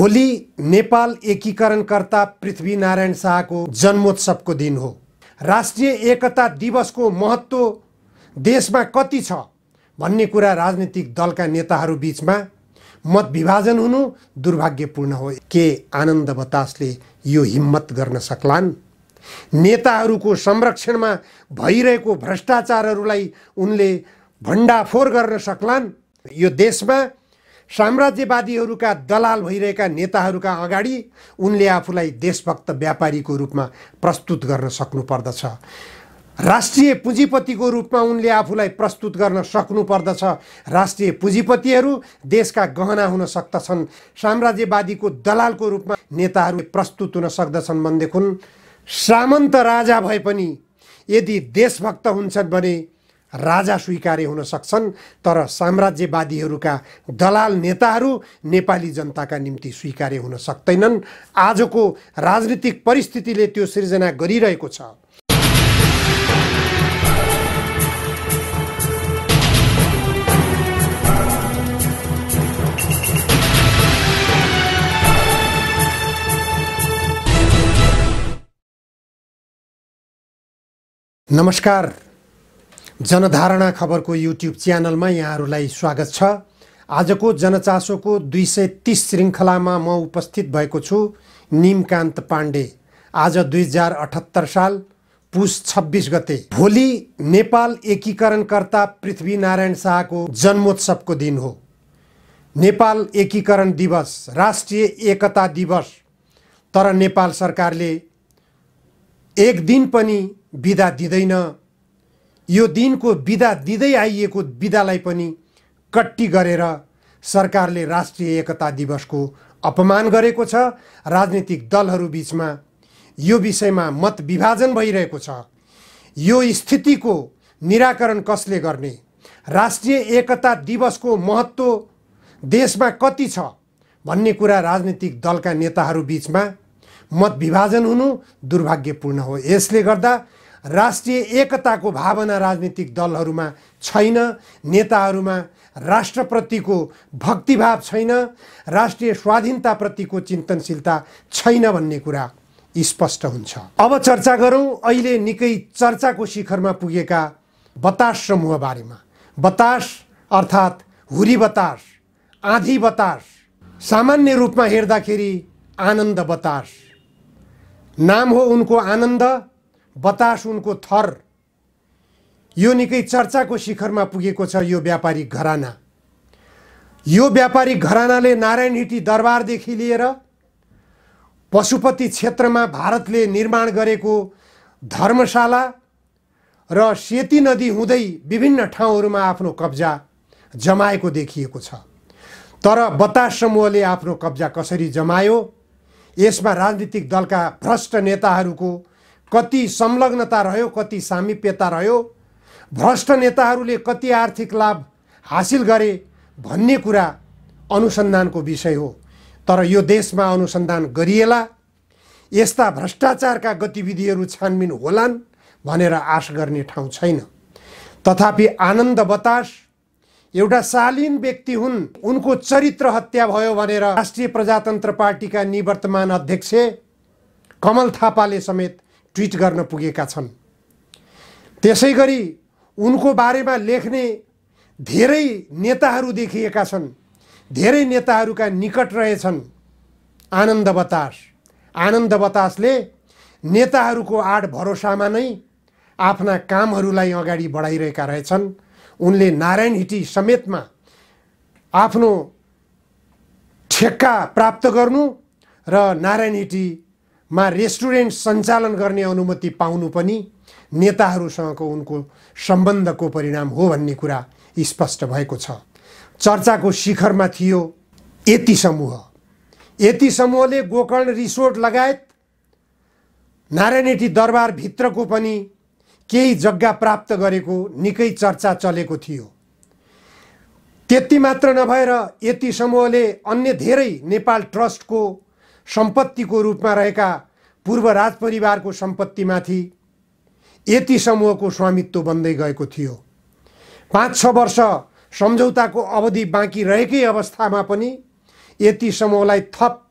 भोलि नेपाल एकीकरणकर्ता पृथ्वीनारायण शाहको जन्मोत्सवको दिन हो। राष्ट्रिय एकता दिवसको महत्त्व देशमा कति छ भन्ने कुरा राजनीतिक दलका नेताहरू बीचमा मत विभाजन हुनु दुर्भाग्यपूर्ण हो। के आनन्द बतासले यो हिम्मत गर्न सक्लान्? नेताहरूको संरक्षणमा भइरहेको भ्रष्टाचारहरूलाई उनले भण्डाफोर गर्न सक्लान्? यो देशमा साम्राज्यवादीहरूका दलाल भइरहेका नेताहरूका अगाडि उनले आफूलाई देशभक्त व्यापारीको रूपमा प्रस्तुत गर्न सक्नुपर्दछ। राष्ट्रिय पुँजीपतिको रूपमा उनले आफूलाई प्रस्तुत गर्न सक्नुपर्दछ। राष्ट्रिय पुँजीपतिहरू देशका गहना हुन सक्दछन्, साम्राज्यवादीको दलालको रूपमा नेताहरू प्रस्तुत हुन सक्दछन् भनेदेखुन् सामन्त राजा भए पनि यदि देशभक्त हुन्छन् भने राजा स्वीकार्य हुन सक्छन्, तर साम्राज्यवादीहरूका दलाल नेताहरू नेपाली जनताका निम्ति स्वीकार्य हुन सक्दैनन्। आजको राजनीतिक परिस्थितिले त्यो सिर्जना गरिरहेको छ। नमस्कार, जनधारणा खबरको युट्युब च्यानलमा यहाँहरूलाई स्वागत छ। आजको जनचासोको 230 श्रृङ्खलामा म उपस्थित भएको छु निमकान्त पाण्डे। आज 2078 साल पुस 26 गते भोलि नेपाल एकीकरणकर्ता पृथ्वीनारायण शाहको जन्मोत्सवको दिन हो। नेपाल एकीकरण दिवस, राष्ट्रिय एकता दिवस, तर नेपाल सरकारले एक दिन पनि बिदा दिँदैन। यो दिनको बिदा दिँदै आइएको बिदालाई पनि कट्टी गरेर सरकारले राष्ट्रिय एकता दिवसको अपमान गरेको छ। राजनीतिक दलहरू बीचमा यो विषयमा मत विभाजन भइरहेको छ। यो स्थितिको निराकरण कसले गर्ने? राष्ट्रिय एकता दिवसको महत्त्व देशमा कति छ भन्ने कुरा राजनीतिक दलका नेताहरू बीचमा मत विभाजन हुनु दुर्भाग्यपूर्ण हो। यसले गर्दा राष्ट्रिय एकताको भावना राजनीतिक दलहरूमा छैन, नेताहरूमा राष्ट्रप्रतिको भक्तिभाव छैन, राष्ट्रिय स्वाधीनताप्रतिको चिन्तनशीलता छैन भन्ने कुरा स्पष्ट हुन्छ। अब चर्चा गरौँ अहिले निकै चर्चाको शिखरमा पुगेका बतास समूह बारेमा। बतास अर्थात् हुरी बतास, आँधी बतास, सामान्य रूपमा हेर्दाखेरि आनन्द बतास। नाम हो उनको आनन्द, बतास उनको थर। यो निकै चर्चाको शिखरमा पुगेको छ यो व्यापारिक घराना। यो व्यापारिक घरानाले नारायण हिटी दरबारदेखि लिएर पशुपति क्षेत्रमा भारतले निर्माण गरेको धर्मशाला र सेती नदी हुँदै विभिन्न ठाउँहरूमा आफ्नो कब्जा जमाएको देखिएको छ। तर बतास समूहले आफ्नो कब्जा कसरी जमायो, यसमा राजनीतिक दलका भ्रष्ट नेताहरूको कति संलग्नता रह्यो, कति सामिप्यता रह्यो, भ्रष्ट नेताहरूले कति आर्थिक लाभ हासिल गरे भन्ने कुरा अनुसन्धानको विषय हो। तर यो देशमा अनुसन्धान गरिएला, यस्ता भ्रष्टाचारका गतिविधिहरू छानबिन होलान् भनेर आश गर्ने ठाउँ छैन। तथापि आनन्द बतास एउटा शालीन व्यक्ति हुन्। उनको चरित्र हत्या भयो भनेर राष्ट्रिय प्रजातन्त्र पार्टीका निवर्तमान अध्यक्ष कमल थापाले समेत ट्विट गर्न पुगेका छन्। त्यसै गरी उनको बारेमा लेख्ने धेरै नेताहरू देखिएका छन्, धेरै नेताहरूका निकट रहेछन् आनन्द बतास। आनन्द बतासले नेताहरूको आड भरोसामा नै आफ्ना कामहरूलाई अगाडि बढाइरहेका रहेछन्। उनले नारायण हिटी समेतमा आफ्नो ठेक्का प्राप्त गर्नु र नारायण हिटीमा रेस्टुरेन्ट सञ्चालन गर्ने अनुमति पाउनु पनि नेताहरूसँगको उनको सम्बन्धको परिणाम हो भन्ने कुरा स्पष्ट भएको छ। चर्चाको शिखरमा थियो यति समूह। यति समूहले गोकर्ण रिसोर्ट लगायत नारायण हिटी दरबारभित्रको पनि केही जग्गा प्राप्त गरेको निकै चर्चा चलेको थियो। त्यति मात्र नभएर यति समूहले अन्य धेरै नेपाल ट्रस्टको सम्पत्तिको रूपमा रहेका पूर्व राजपरिवारको सम्पत्तिमाथि यति समूहको स्वामित्व बन्दै गएको थियो। 5-6 वर्ष सम्झौताको अवधि बाँकी रहेकै अवस्थामा पनि यति समूहलाई थप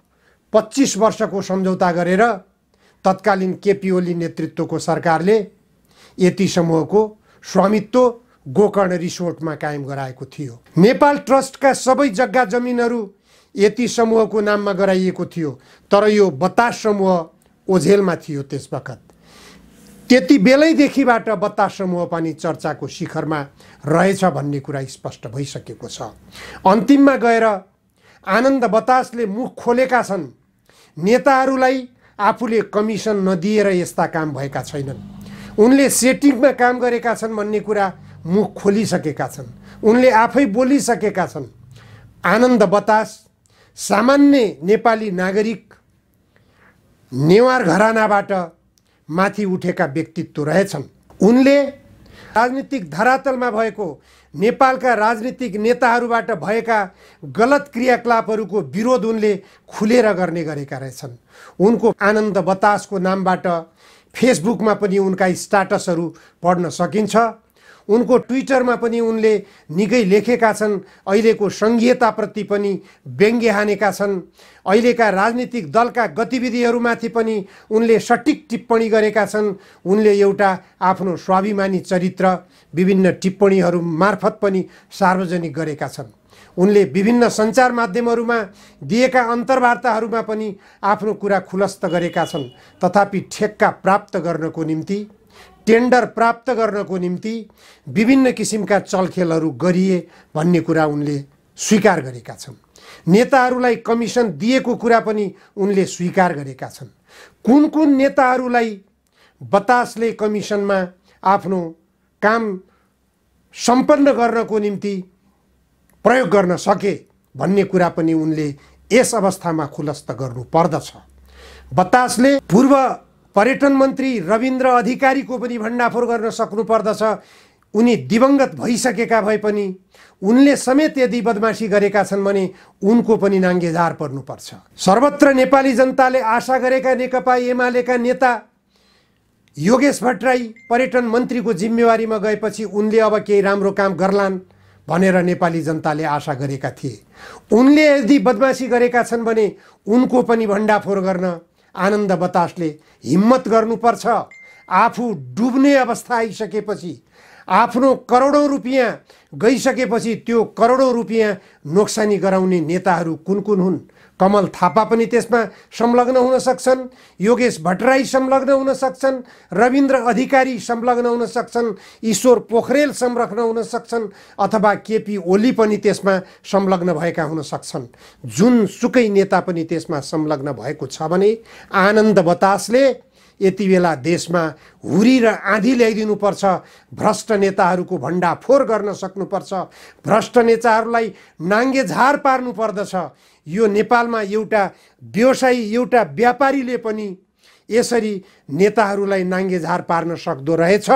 25 वर्षको सम्झौता गरेर तत्कालीन केपी ओली नेतृत्वको सरकारले यति समूहको स्वामित्व गोकर्ण रिसोर्टमा कायम गराएको थियो। नेपाल ट्रस्टका सबै जग्गा जमिनहरू यति समूहको नाममा गराइएको थियो, तर यो बतास समूह ओझेलमा थियो त्यस बखत। त्यति बेलैदेखिबाट बतास समूह पनि चर्चाको शिखरमा रहेछ भन्ने कुरा स्पष्ट भइसकेको छ। अन्तिममा गएर आनन्द बतासले मुख खोलेका छन्, नेताहरूलाई आफूले कमिसन नदिएर यस्ता काम भएका छैनन्, उनले सेटिङमा काम गरेका छन् भन्ने कुरा मुख खोलिसकेका छन्, उनले आफै बोलिसकेका छन्। आनन्द बतास सामान्य नेपाली नागरिक नेवार घरानाबाट माथि उठेका व्यक्तित्व रहेछन्। उनले राजनीतिक धरातलमा भएको नेपालका राजनीतिक नेताहरूबाट भएका गलत क्रियाकलापहरूको विरोध उनले खुलेर गर्ने गरेका रहेछन्। उनको आनन्द बतासको नामबाट फेसबुकमा पनि उनका स्ट्याटसहरू पढ्न सकिन्छ। उनको ट्विटरमा पनि उनले निकै लेखेका छन्, अहिलेको सङ्घीयताप्रति पनि व्यङ्ग्य हानेका छन्, अहिलेका राजनीतिक दलका गतिविधिहरूमाथि पनि उनले सटिक टिप्पणी गरेका छन्। उनले एउटा आफ्नो स्वाभिमानी चरित्र विभिन्न टिप्पणीहरू मार्फत पनि सार्वजनिक गरेका छन्। उनले विभिन्न सञ्चार माध्यमहरूमा दिएका अन्तर्वार्ताहरूमा पनि आफ्नो कुरा खुलस्त गरेका छन्। तथापि ठेक्का प्राप्त गर्नको निम्ति, टेन्डर प्राप्त गर्नको निम्ति विभिन्न किसिमका चलखेलहरू गरिए भन्ने कुरा उनले स्वीकार गरेका छन्। नेताहरूलाई कमिसन दिएको कुरा पनि उनले स्वीकार गरेका छन्। कुन कुन नेताहरूलाई बतासले कमिसनमा आफ्नो काम सम्पन्न गर्नको निम्ति प्रयोग गर्न सके भन्ने कुरा पनि उनले यस अवस्थामा खुलस्त गर्नु पर्दछ। बतासले पूर्व पर्यटन मन्त्री रविन्द्र अधिकारीको पनि भण्डाफोर गर्न सक्नु पर्दछ। उनी दिवंगत भइसकेका भए पनि उनले समेत यदि बदमाशी गरेका छन् भने उनको पनि नाङ्गेझार पर्नुपर्छ। सर्वत्र नेपाली जनताले आशा गरेका नेकपा एमालेका नेता योगेश भट्टराई पर्यटन मन्त्रीको जिम्मेवारीमा गएपछि उनले अब केही राम्रो काम गर्लान् भनेर नेपाली जनताले आशा गरेका थिए। उनले यदि बदमाशी गरेका छन् भने उनको पनि भण्डाफोर गर्न आनन्द बतासले हिम्मत गर्नुपर्छ। आफू डुब्ने अवस्था आइसकेपछि, आफ्नो करोडौं रुपियाँ गइसकेपछि त्यो करोडौं रुपियाँ नोक्सानी गराउने नेताहरू कुन कुन हुन्? कमल थापा पनि त्यसमा संलग्न हुन सक्छन्, योगेश भट्टराई संलग्न हुन सक्छन्, रविन्द्र अधिकारी संलग्न हुन सक्छन्, ईश्वर पोखरेल संलग्न हुन सक्छन्, अथवा केपी ओली पनि त्यसमा संलग्न भएका हुन सक्छन्। जुनसुकै नेता पनि त्यसमा संलग्न भएको छ भने आनन्द बतासले यति बेला देशमा हुरी र आँधी ल्याइदिनुपर्छ। भ्रष्ट नेताहरूको भण्डाफोर गर्न सक्नुपर्छ। भ्रष्ट नेताहरूलाई नाङ्गेझार पार्नु पर्दछ। यो नेपालमा एउटा व्यवसायी, एउटा व्यापारीले पनि यसरी नेताहरूलाई नाङ्गेझार पार्न सक्दो रहेछ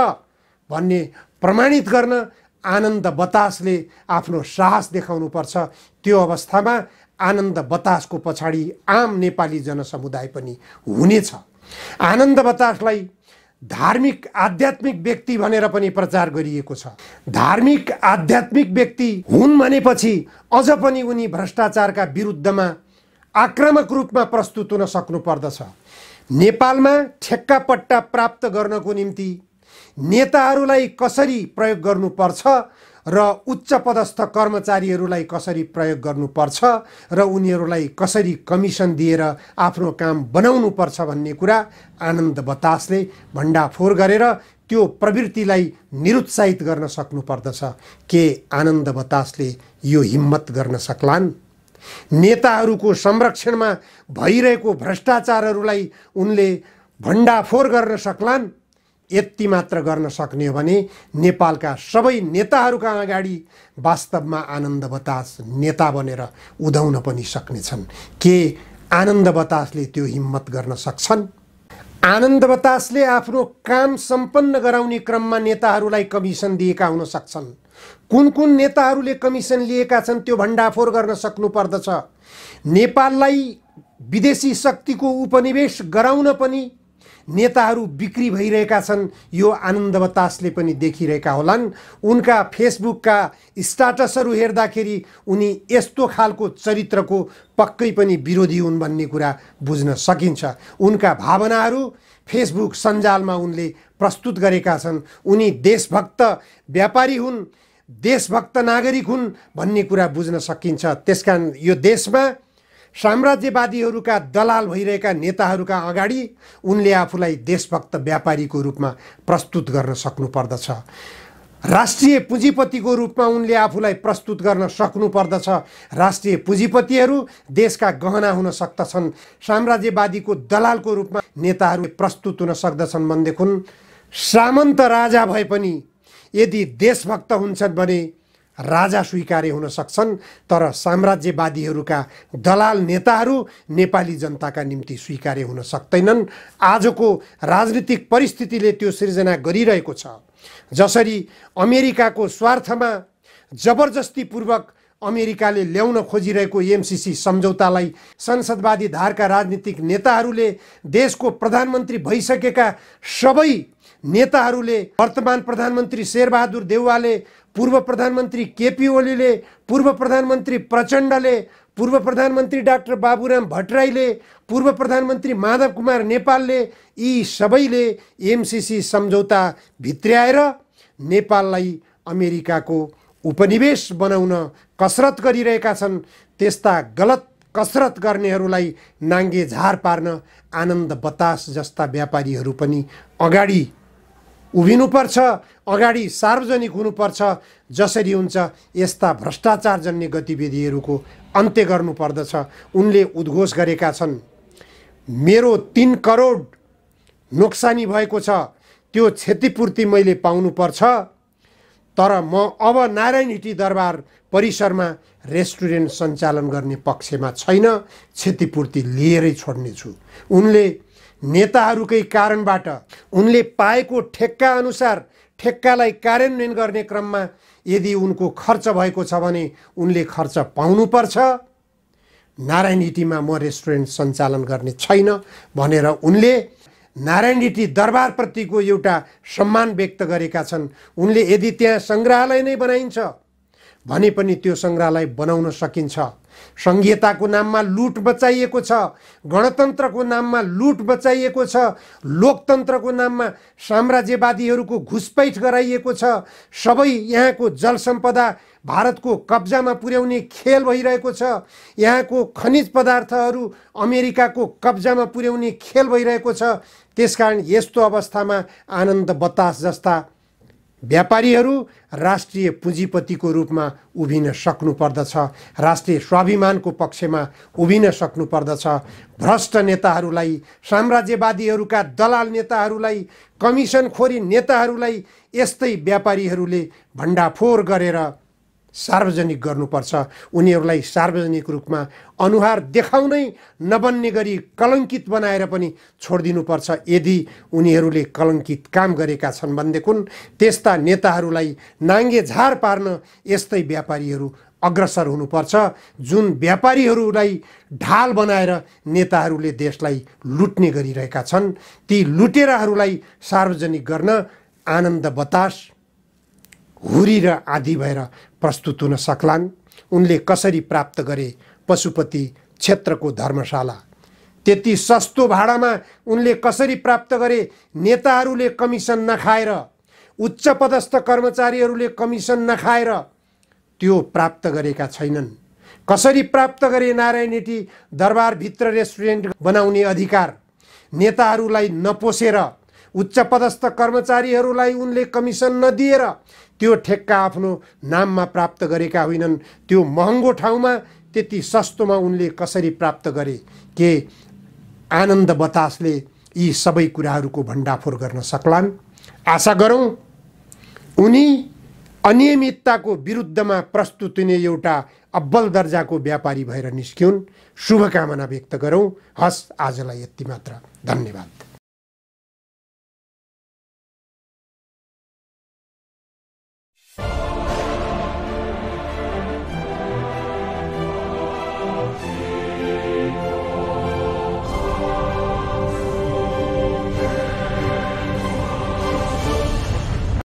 भन्ने प्रमाणित गर्न आनन्द बतासले आफ्नो साहस देखाउनुपर्छ। त्यो अवस्थामा आनन्द बतासको पछाडि आम नेपाली जनसमुदाय पनि हुनेछ। आनन्द बतासलाई धार्मिक आध्यात्मिक व्यक्ति भनेर पनि प्रचार गरिएको छ। धार्मिक आध्यात्मिक व्यक्ति हुन् भनेपछि अझ पनि उनी भ्रष्टाचारका विरुद्धमा आक्रामक रूपमा प्रस्तुत हुन सक्नु पर्दछ। नेपालमा ठेक्कापट्टा प्राप्त गर्नको निम्ति नेताहरूलाई कसरी प्रयोग गर्नुपर्छ र उच्च पदस्थ कर्मचारीहरूलाई कसरी प्रयोग गर्नुपर्छ र उनीहरूलाई कसरी कमिसन दिएर आफ्नो काम बनाउनुपर्छ भन्ने कुरा आनन्द बतासले भण्डाफोर गरेर त्यो प्रवृत्तिलाई निरुत्साहित गर्न सक्नु पर्दछ। के आनन्द बतासले यो हिम्मत गर्न सक्लान्? नेताहरूको संरक्षणमा भइरहेको भ्रष्टाचारहरूलाई उनले भण्डाफोर गर्न सक्लान्? यति मात्र गर्न सक्ने हो भने नेपालका सबै नेताहरूका अगाडि वास्तवमा आनन्द बतास नेता बनेर उदाउन पनि सक्नेछन्। के आनन्द बतासले त्यो हिम्मत गर्न सक्छन्? आनन्द बतासले आफ्नो काम सम्पन्न गराउने क्रममा नेताहरूलाई कमिसन दिएका हुन सक्छन्। कुन कुन नेताहरूले कमिसन लिएका छन् त्यो भण्डाफोर गर्न सक्नु पर्दछ। नेपाललाई विदेशी शक्तिको उपनिवेश गराउन पनि नेताहरू बिक्री भइरहेका छन् यो आनन्द बतासले पनि देखिरहेका होलान्। उनका फेसबुकका स्ट्याटसहरू हेर्दाखेरि उनी यस्तो खालको चरित्रको पक्कै पनि विरोधी हुन् भन्ने कुरा बुझ्न सकिन्छ। उनका भावनाहरू फेसबुक सञ्जालमा उनले प्रस्तुत गरेका छन्। उनी देशभक्त व्यापारी हुन्, देशभक्त नागरिक हुन् भन्ने कुरा बुझ्न सकिन्छ। त्यसकारण यो देशमा साम्राज्यवादीहरूका दलाल भइरहेका नेताहरूका अगाडि उनले आफूलाई देशभक्त व्यापारीको रूपमा प्रस्तुत गर्न सक्नुपर्दछ। राष्ट्रिय पुँजीपतिको रूपमा उनले आफूलाई प्रस्तुत गर्न सक्नुपर्दछ। राष्ट्रिय पुँजीपतिहरू देशका गहना हुन सक्दछन्, साम्राज्यवादीको दलालको रूपमा नेताहरू प्रस्तुत हुन सक्दछन् भनेदेखि सामन्त राजा भए पनि यदि देशभक्त हुन्छन् भने राजा स्वीकार्य हुन सक्छन्, तर साम्राज्यवादीहरूका दलाल नेताहरू नेपाली जनताका निम्ति स्वीकार्य हुन सक्दैनन्। आजको राजनीतिक परिस्थितिले त्यो सिर्जना गरिरहेको छ। जसरी अमेरिकाको स्वार्थमा जबरजस्तीपूर्वक अमेरिकाले ल्याउन खोजिरहेको एमसीसी सम्झौतालाई संसदवादी धारका राजनीतिक नेताहरूले, देशको प्रधानमन्त्री भइसकेका सबै नेताहरूले, वर्तमान प्रधानमन्त्री शेरबहादुर देउवाले, पूर्व प्रधानमन्त्री केपी ओलीले, पूर्व प्रधानमन्त्री प्रचण्डले, पूर्व प्रधानमन्त्री डाक्टर बाबुराम भट्टराईले, पूर्व प्रधानमन्त्री माधव कुमार नेपालले, यी सबैले एमसीसी सम्झौता भित्र्याएर नेपाललाई अमेरिकाको उपनिवेश बनाउन कसरत गरिरहेका छन्। त्यस्ता गलत कसरत गर्नेहरूलाई नाङ्गे झार पार्न आनन्द बतास जस्ता व्यापारीहरू पनि अगाडि उभिनुपर्छ, अगाडि सार्वजनिक हुनुपर्छ। जसरी हुन्छ यस्ता भ्रष्टाचारजन्य गतिविधिहरूको अन्त्य गर्नुपर्दछ। उनले उद्घोष गरेका छन्, मेरो 3 करोड नोक्सानी भएको छ, त्यो क्षतिपूर्ति मैले पाउनुपर्छ, तर म अब नारायण हिटी दरबार परिसरमा रेस्टुरेन्ट सञ्चालन गर्ने पक्षमा छैन, क्षतिपूर्ति लिएरै छोड्नेछु। उनले नेताहरूकै कारणबाट उनले पाएको ठेक्का अनुसार ठेक्कालाई कार्यान्वयन गर्ने क्रममा यदि उनको खर्च भएको छ भने उनले खर्च पाउनुपर्छ। नारायण हिटीमा म रेस्टुरेन्ट सञ्चालन गर्ने छैन भनेर उनले नारायण हिटी दरबारप्रतिको एउटा सम्मान व्यक्त गरेका छन्। उनले यदि त्यहाँ सङ्ग्रहालय नै बनाइन्छ भने पनि त्यो सङ्ग्रहालय बनाउन सकिन्छ। संघीयताको नाममा लुट बचाइएको छ, गणतन्त्रको नाममा लुट बचाइएको छ, लोकतन्त्रको नाममा साम्राज्यवादीहरूको घुसपैठ गराइएको छ, सबै यहाँको जलसम्पदा भारतको कब्जामा पुर्याउने खेल भइरहेको छ, यहाँको खनिज पदार्थहरू अमेरिकाको कब्जामा पुर्याउने खेल भइरहेको छ। त्यसकारण यस्तो अवस्थामा आनन्द बतास जस्ता व्यापारीहरू राष्ट्रिय पुँजीपतिको रूपमा उभिन सक्नुपर्दछ, राष्ट्रिय स्वाभिमानको पक्षमा उभिन सक्नुपर्दछ। भ्रष्ट नेताहरूलाई, साम्राज्यवादीहरूका दलाल नेताहरूलाई, कमिसनखोरी नेताहरूलाई यस्तै व्यापारीहरूले भण्डाफोर गरेर सार्वजनिक गर्नुपर्छ। उनीहरूलाई सार्वजनिक रूपमा अनुहार देखाउनै नबन्ने गरी कलङ्कित बनाएर पनि छोडिदिनुपर्छ। यदि उनीहरूले कलङ्कित काम गरेका छन् भनेदेखि त्यस्ता नेताहरूलाई नाङ्गे झार पार्न यस्तै व्यापारीहरू अग्रसर हुनुपर्छ। जुन व्यापारीहरूलाई ढाल बनाएर नेताहरूले देशलाई लुट्ने गरिरहेका छन्, ती लुटेराहरूलाई सार्वजनिक गर्न आनन्द बतास हुरी र आदि भएर प्रस्तुत हुन सक्लान्। उनले कसरी प्राप्त गरे पशुपति क्षेत्रको धर्मशाला, त्यति सस्तो भाडामा उनले कसरी प्राप्त गरे? नेताहरूले कमिसन नखाएर, उच्च पदस्थ कर्मचारीहरूले कमिसन नखाएर त्यो प्राप्त गरेका छैनन्। कसरी प्राप्त गरे नारायण हिटी दरबारभित्र रेस्टुरेन्ट बनाउने अधिकार? नेताहरूलाई नपोसेर, उच्च पदस्थ कर्मचारीहरूलाई उनले कमिसन नदिएर त्यो ठेक्का आफ्नो नाममा प्राप्त गरेका होइनन्। त्यो महँगो ठाउँमा त्यति सस्तोमा उनले कसरी प्राप्त गरे? के आनन्द बतासले यी सबै कुराहरूको भण्डाफोर गर्न सक्लान्? आशा गरौँ उनी अनियमितताको विरुद्धमा प्रस्तुत हुने एउटा अब्बल दर्जाको व्यापारी भएर निस्किउन्। शुभकामना व्यक्त गरौँ। हस्, आजलाई यति मात्र। धन्यवाद।